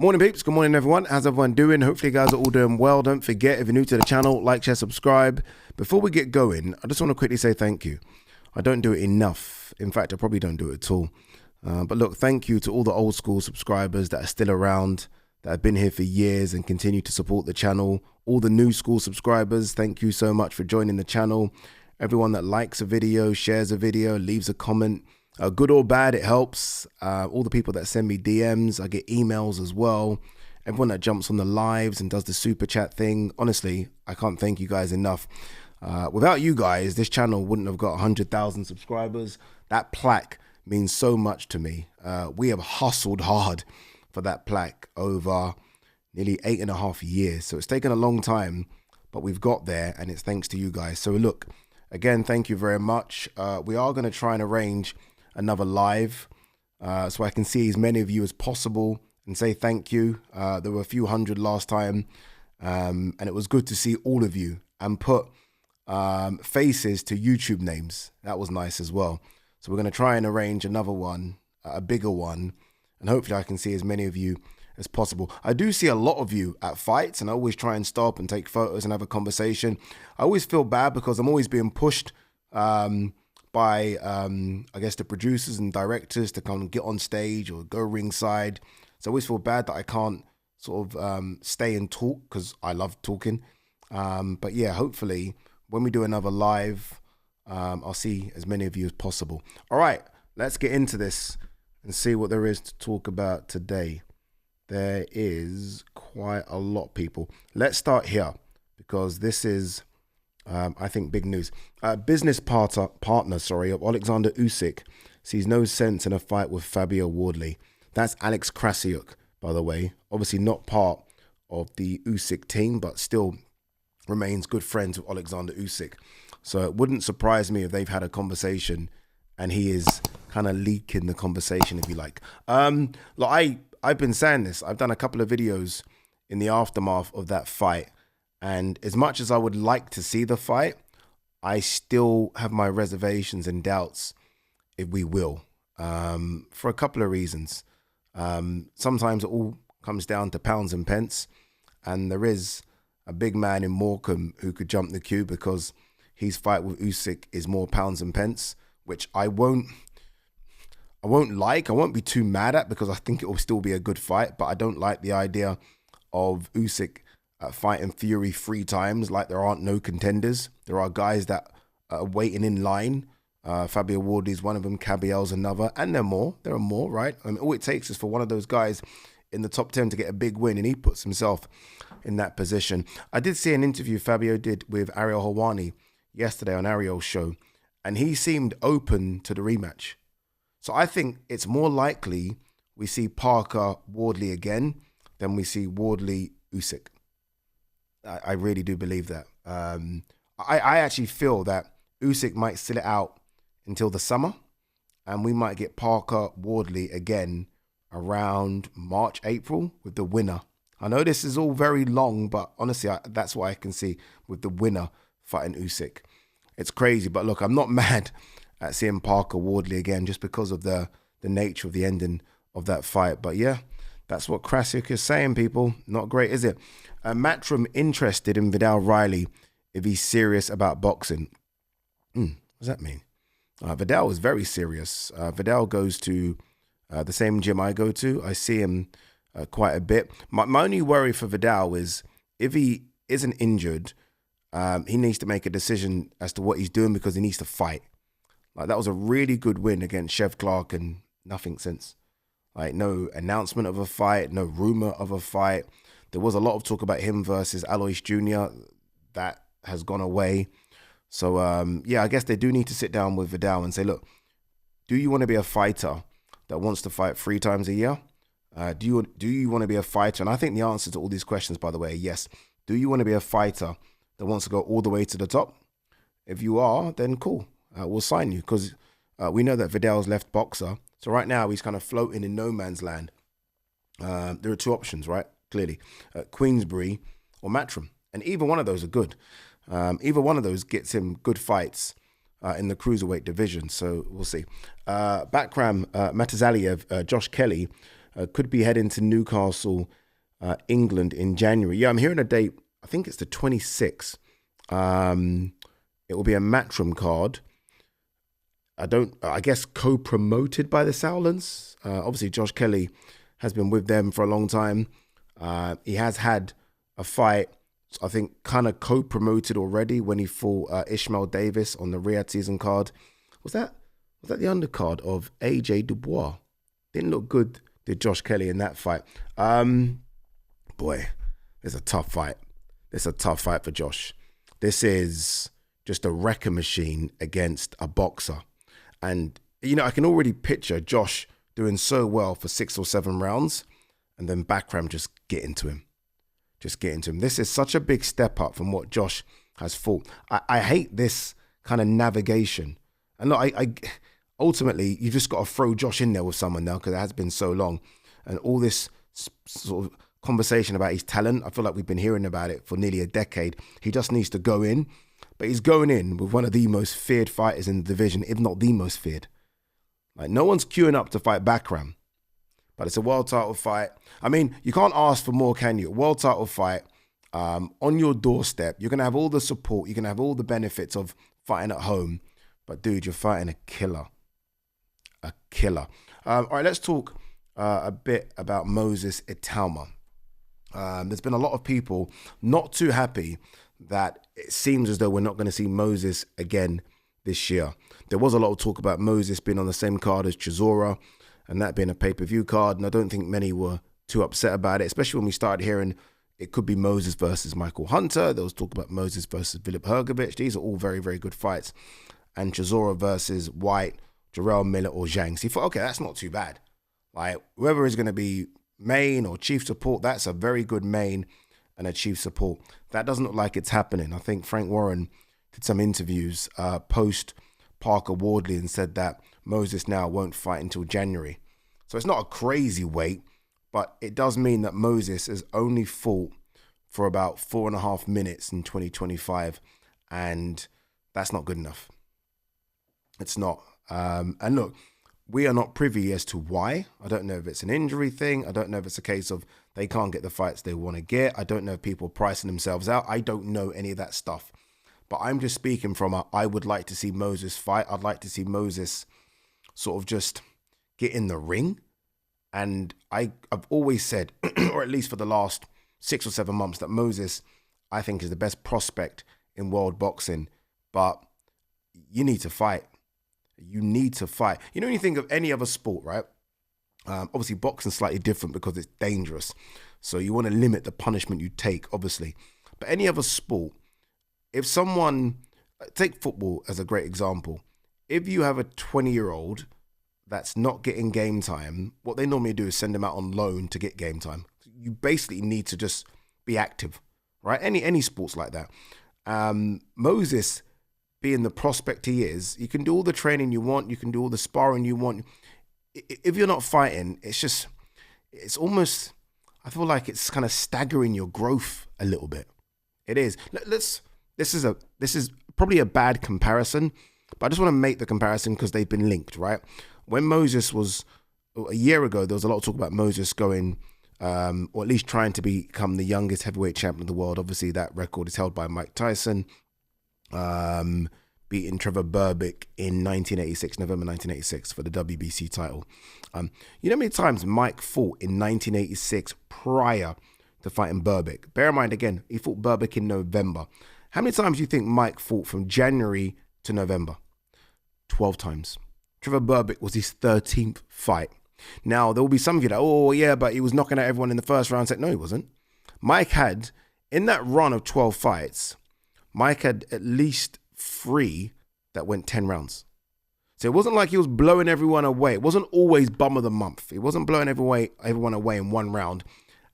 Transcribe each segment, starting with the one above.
Morning peeps, good morning everyone. How's everyone doing? Hopefully you guys are all doing well. Don't forget, if you're new to the channel, like, share, subscribe. Before we get going, I just want to quickly say thank you. I don't do it enough. In fact, I probably don't do it at all. But look, thank you to all the old school subscribers that are still around, that have been here for years and continue to support the channel. All the new school subscribers, thank you so much for joining the channel. Everyone that likes a video, shares a video, leaves a comment. Good or bad, it helps. All the people that send me DMs, I get emails as well. Everyone that jumps on the lives and does the super chat thing. Honestly, I can't thank you guys enough. Without you guys, this channel wouldn't have got 100,000 subscribers. That plaque means so much to me. We have hustled hard for that plaque over nearly 8.5 years. So it's taken a long time, but we've got there, and it's thanks to you guys. So look, again, thank you very much. We are going to try and arrange another live so I can see as many of you as possible and say thank you. There were a few hundred last time, and it was good to see all of you and put faces to YouTube names. That was nice as well. So we're going to try and arrange another one, a bigger one, and hopefully I can see as many of you as possible. I do see a lot of you at fights, and I always try and stop and take photos and have a conversation. I always feel bad because I'm always being pushed by, I guess, the producers and directors to come and get on stage or go ringside. So I always feel bad that I can't sort of stay and talk because I love talking. But yeah, hopefully when we do another live, I'll see as many of you as possible. All right, let's get into this and see what there is to talk about today. There is quite a lot, people. Let's start here because this is, I think, big news. Business partner of Alexander Usyk sees no sense in a fight with Fabio Wardley. That's Alex Krasiuk, by the way. Obviously not part of the Usyk team, but still remains good friends with Alexander Usyk. So it wouldn't surprise me if they've had a conversation and he is kind of leaking the conversation, if you like. Look, I've been saying this. I've done a couple of videos in the aftermath of that fight. And as much as I would like to see the fight, I still have my reservations and doubts if we will, for a couple of reasons. Sometimes it all comes down to pounds and pence. And there is a big man in Morecambe who could jump the queue because his fight with Usyk is more pounds and pence, which I won't be too mad at because I think it will still be a good fight. But I don't like the idea of Usyk fighting Fury 3 times like there aren't no contenders. There are guys that are waiting in line. Fabio Wardley is one of them, Cabiel's another, and there are more, right? I mean, all it takes is for one of those guys in the top 10 to get a big win, and he puts himself in that position. I did see an interview Fabio did with Ariel Helwani yesterday on Ariel's show, and he seemed open to the rematch. So I think it's more likely we see Parker Wardley again than we see Wardley Usyk. I really do believe that. I actually feel that Usyk might sit it out until the summer, and we might get Parker Wardley again around March, April with the winner. I know this is all very long, but honestly, that's what I can see with the winner fighting Usyk. It's crazy, but look, I'm not mad at seeing Parker Wardley again just because of the nature of the ending of that fight. But yeah, that's what Krasiuk is saying, people. Not great, is it? Matchroom interested in Vidal Riley if he's serious about boxing. What does that mean? Vidal is very serious. Vidal goes to the same gym I go to. I see him quite a bit. My only worry for Vidal is if he isn't injured, he needs to make a decision as to what he's doing because he needs to fight. Like, that was a really good win against Chev Clark and nothing since. Like, no announcement of a fight, no rumor of a fight. There was a lot of talk about him versus Alois Jr. That has gone away. So, yeah, I guess they do need to sit down with Vidal and say, look, do you want to be a fighter that wants to fight 3 times a year? Do you want to be a fighter? And I think the answer to all these questions, by the way, are yes. Do you want to be a fighter that wants to go all the way to the top? If you are, then cool. We'll sign you because we know that Vidal's left boxer. So right now he's kind of floating in no man's land. There are 2 options, right? Clearly, Queensbury or Matchroom. And either one of those are good. Either one of those gets him good fights in the cruiserweight division. So we'll see. Bakram Matazaliev, Josh Kelly could be heading to Newcastle, England in January. Yeah, I'm hearing a date. I think it's the 26th. It will be a Matchroom card. I guess co-promoted by the Sowlands. Obviously, Josh Kelly has been with them for a long time. He has had a fight, I think, kind of co-promoted already when he fought Ishmael Davis on the Riyadh season card. Was that the undercard of AJ Dubois? Didn't look good, did Josh Kelly in that fight. Boy, it's a tough fight. It's a tough fight for Josh. This is just a wrecking machine against a boxer. And, I can already picture Josh doing so well for 6 or 7 rounds and then Bakram just getting to him. This is such a big step up from what Josh has fought. I hate this kind of navigation. And look, I ultimately, you just got to throw Josh in there with someone now because it has been so long. And all this sort of conversation about his talent, I feel like we've been hearing about it for nearly a decade. He just needs to go in. But he's going in with one of the most feared fighters in the division, if not the most feared. Like, no one's queuing up to fight Bakram. But it's a world title fight. I mean, you can't ask for more, can you? A world title fight on your doorstep. You're going to have all the support. You're going to have all the benefits of fighting at home. But, dude, you're fighting a killer. A killer. All right, let's talk a bit about Moses Itauma. There's been a lot of people not too happy that it seems as though we're not going to see Moses again this year. There was a lot of talk about Moses being on the same card as Chisora and that being a pay-per-view card, and I don't think many were too upset about it, especially when we started hearing it could be Moses versus Michael Hunter. There was talk about Moses versus Filip Hrgovic. These are all very, very good fights. And Chisora versus White, Jarrell Miller or Zhang. So you thought, okay, that's not too bad. Like, whoever is going to be main or chief support, that's a very good main and a chief support. That doesn't look like it's happening. I think Frank Warren did some interviews post Parker Wardley and said that Moses now won't fight until January. So it's not a crazy wait, but it does mean that Moses has only fought for about 4.5 minutes in 2025, and that's not good enough. It's not. And look, we are not privy as to why. I don't know if it's an injury thing. I don't know if it's a case of they can't get the fights they want to get. I don't know if people are pricing themselves out. I don't know any of that stuff. But I'm just speaking from I would like to see Moses fight. I'd like to see Moses sort of just get in the ring. And I've always said, or at least for the last 6 or 7 months, that Moses, I think, is the best prospect in world boxing. But you need to fight. You need to fight. When you think of any other sport, right? Obviously, boxing's slightly different because it's dangerous. So you want to limit the punishment you take, obviously. But any other sport, if someone, take football as a great example. If you have a 20-year-old that's not getting game time, what they normally do is send them out on loan to get game time. You basically need to just be active, right? Any sports like that. Moses, being the prospect he is, you can do all the training you want. You can do all the sparring you want. If you're not fighting, it's almost, I feel like it's kind of staggering your growth a little bit. It is. This is probably a bad comparison, but I just want to make the comparison because they've been linked, right? When Moses was, a year ago, there was a lot of talk about Moses going, or at least trying to become the youngest heavyweight champion of the world. Obviously, that record is held by Mike Tyson. Beating Trevor Berbick in 1986, November 1986 for the WBC title. You know how many times Mike fought in 1986 prior to fighting Berbick? Bear in mind, again, he fought Berbick in November. How many times do you think Mike fought from January to November? 12 times. Trevor Berbick was his 13th fight. Now, there will be some of you that, oh yeah, but he was knocking out everyone in the first round. No, he wasn't. Mike had, in that run of 12 fights, Mike had at least 3 that went 10 rounds. So it wasn't like he was blowing everyone away. It wasn't always bum of the month. He wasn't blowing everyone away in one round,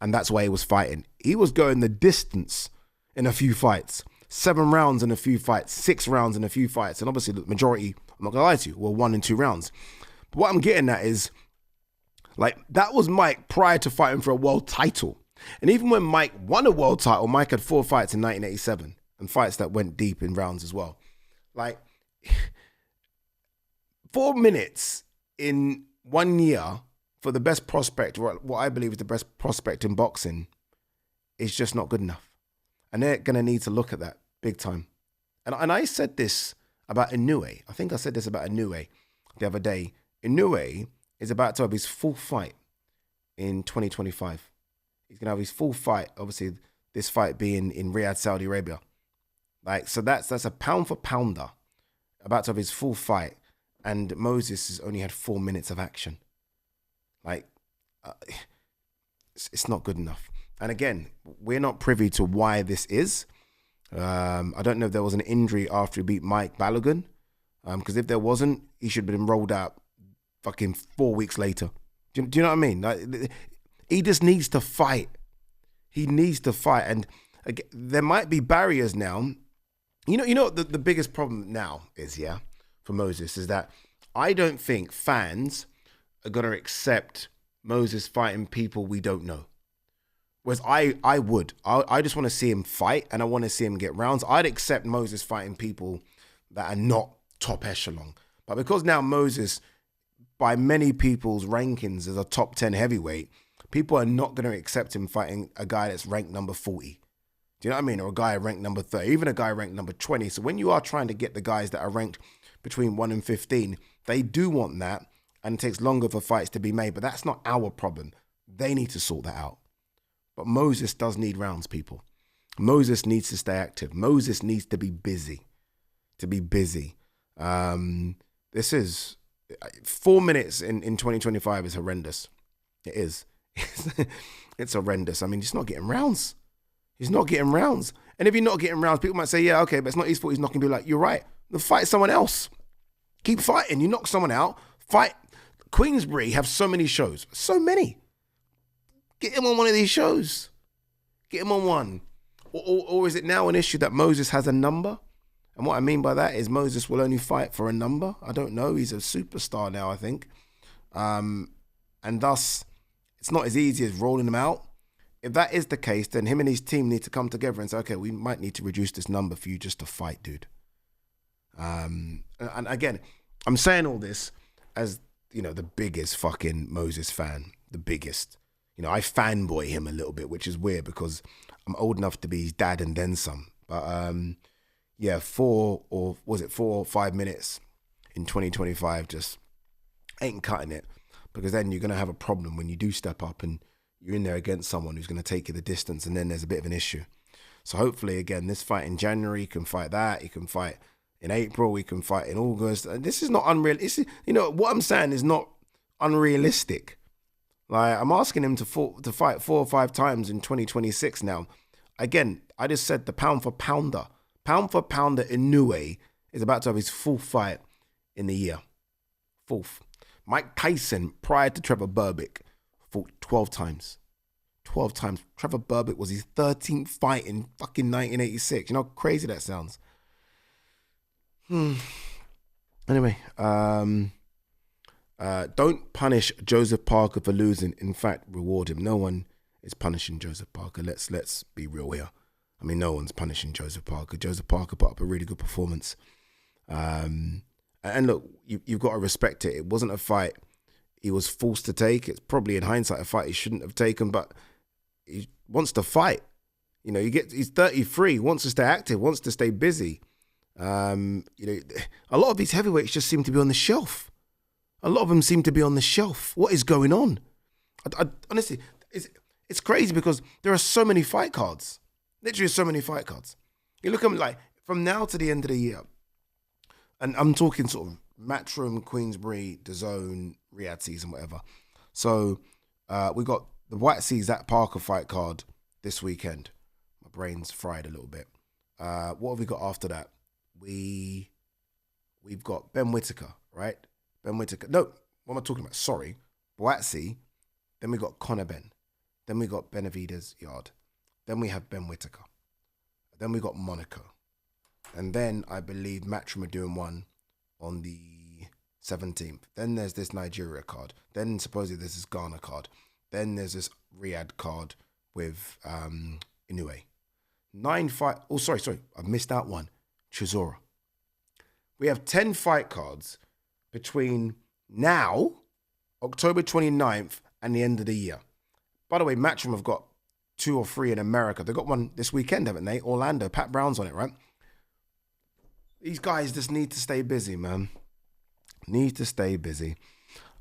and that's why he was fighting. He was going the distance in a few fights. 7 rounds in a few fights, 6 rounds in a few fights. And obviously the majority, I'm not going to lie to you, were 1 and 2 rounds. But what I'm getting at is, like, that was Mike prior to fighting for a world title. And even when Mike won a world title, Mike had 4 fights in 1987. And fights that went deep in rounds as well. Like, 4 minutes in 1 year for the best prospect, what I believe is the best prospect in boxing, is just not good enough. And they're going to need to look at that big time. And I said this about Inoue. I think I said this about Inoue the other day. Inoue is about to have his full fight in 2025. He's going to have his full fight, obviously this fight being in Riyadh, Saudi Arabia. Like, so that's a pound for pounder about to have his full fight. And Moses has only had 4 minutes of action. Like, it's not good enough. And again, we're not privy to why this is. I don't know if there was an injury after he beat Mike Balogun. Because if there wasn't, he should have been rolled out fucking 4 weeks later. Do you know what I mean? Like, he just needs to fight. He needs to fight. And again, there might be barriers now. You know what the biggest problem now is, yeah, for Moses, is that I don't think fans are going to accept Moses fighting people we don't know. Whereas I would. I just want to see him fight, and I want to see him get rounds. I'd accept Moses fighting people that are not top echelon. But because now Moses, by many people's rankings, is a top 10 heavyweight, people are not going to accept him fighting a guy that's ranked number 40. Do you know what I mean? Or a guy ranked number 30, even a guy ranked number 20. So when you are trying to get the guys that are ranked between 1 and 15, they do want that, and it takes longer for fights to be made. But that's not our problem. They need to sort that out. But Moses does need rounds, people. Moses needs to stay active. Moses needs to be busy. This is 4 minutes in 2025 is horrendous. It is. It's horrendous. I mean, he's not getting rounds. He's not getting rounds. And if you're not getting rounds, people might say, yeah, okay, but it's not his fault. He's not going to be like, you're right. Then fight someone else. Keep fighting. You knock someone out. Fight. Queensbury have so many shows. So many. Get him on one of these shows. Get him on one. Or is it now an issue that Moses has a number? And what I mean by that is Moses will only fight for a number. I don't know. He's a superstar now, I think. And thus, it's not as easy as rolling him out. If that is the case, then him and his team need to come together and say, okay, we might need to reduce this number for you just to fight, dude. And again, I'm saying all this as, the biggest fucking Moses fan. The biggest. I fanboy him a little bit, which is weird because I'm old enough to be his dad and then some. But 4 or 5 minutes in 2025 just ain't cutting it, because then you're going to have a problem when you do step up and you're in there against someone who's going to take you the distance, and then there's a bit of an issue. So hopefully, again, this fight in January, he can fight that. He can fight in April. He can fight in August. And this is not unrealistic. What I'm saying is not unrealistic. Like, I'm asking him to fight 4 or 5 times in 2026 now. Again, I just said the pound for pounder. Pound for pounder Inoue is about to have his full fight in the year. Fourth. Mike Tyson, prior to Trevor Berbick, fought 12 times. 12 times. Trevor Berbick was his 13th fight in fucking 1986. You know how crazy that sounds? Anyway, don't punish Joseph Parker for losing. In fact, reward him. No one is punishing Joseph Parker. Let's be real here. I mean, no one's punishing Joseph Parker. Joseph Parker put up a really good performance. And look, you've got to respect it. It wasn't a fight he was forced to take. It's probably in hindsight a fight he shouldn't have taken, but he wants to fight. He's 33, wants to stay active, wants to stay busy. A lot of these heavyweights just seem to be on the shelf. A lot of them seem to be on the shelf. What is going on? Honestly, it's crazy because there are so many fight cards. Literally so many fight cards. You look at them like from now to the end of the year, and I'm talking sort of Matchroom, Queensbury, DAZN, Riyadh season, whatever. So we got the White Sea Zach Parker fight card this weekend. My brain's fried a little bit. What have we got after that? We've got Ben Whittaker, right? Ben Whittaker. No, what am I talking about? Sorry. White Sea. Then we got Conor Ben. Then we got Benavidez Yard. Then we have Ben Whittaker. Then we got Monaco. And then I believe Matchroom are doing one on the 17th. Then there's this Nigeria card. Then supposedly there's this Ghana card. Then there's this Riyadh card with Inoue. 9 fight. Oh, sorry. I've missed out one. Chisora. We have 10 fight cards between now October 29th and the end of the year. By the way, Matchroom have got 2 or 3 in America. They've got one this weekend, haven't they? Orlando. Pat Brown's on it, right? These guys just need to stay busy, man. Need to stay busy.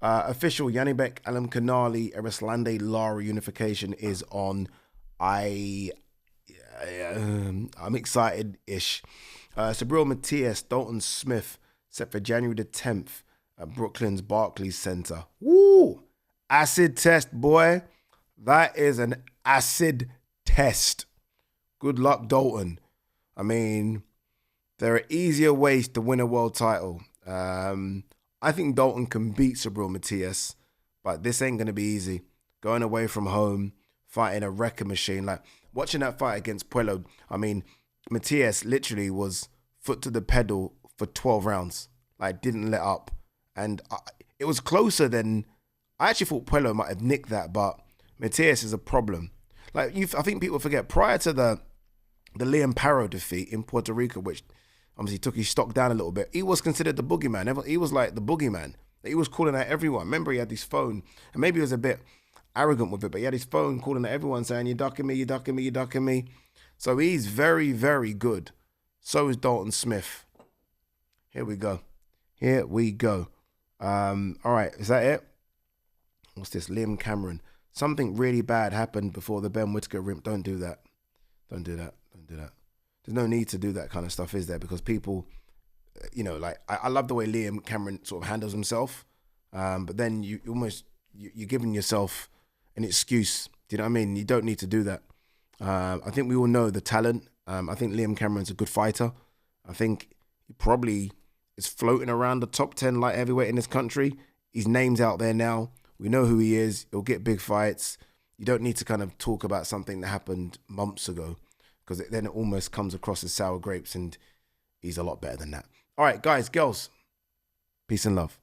Official Yanibek Alam Kanali Erislande Lara unification is on. I'm excited-ish. Sabril Matias, Dalton Smith, set for January the 10th at Brooklyn's Barclays Center. Woo! Acid test, boy. That is an acid test. Good luck, Dalton. I mean, there are easier ways to win a world title. I think Dalton can beat Sabril Matias, but this ain't going to be easy. Going away from home, fighting a wrecker machine. Like, watching that fight against Puello, I mean, Matias literally was foot to the pedal for 12 rounds. Like, didn't let up. And it was closer than... I actually thought Puello might have nicked that, but Matias is a problem. Like, I think people forget, prior to the Liam Parrow defeat in Puerto Rico, which obviously took his stock down a little bit, he was considered the boogeyman. He was like the boogeyman. He was calling out everyone. Remember, he had his phone, and maybe he was a bit arrogant with it, but he had his phone calling at everyone saying, you're ducking me, you're ducking me, you're ducking me. So he's very, very good. So is Dalton Smith. Here we go. Here we go. All right, is that it? What's this? Liam Cameron. Something really bad happened before the Ben Whittaker rim. Don't do that. Don't do that. Don't do that. There's no need to do that kind of stuff, is there? Because people, you know, like, I love the way Liam Cameron sort of handles himself. But then you're giving yourself an excuse. Do you know what I mean? You don't need to do that. I think we all know the talent. I think Liam Cameron's a good fighter. I think he probably is floating around the top 10 light heavyweight in this country. His name's out there now. We know who he is. He'll get big fights. You don't need to kind of talk about something that happened months ago, because then it almost comes across as sour grapes, and he's a lot better than that. All right, guys, girls, peace and love.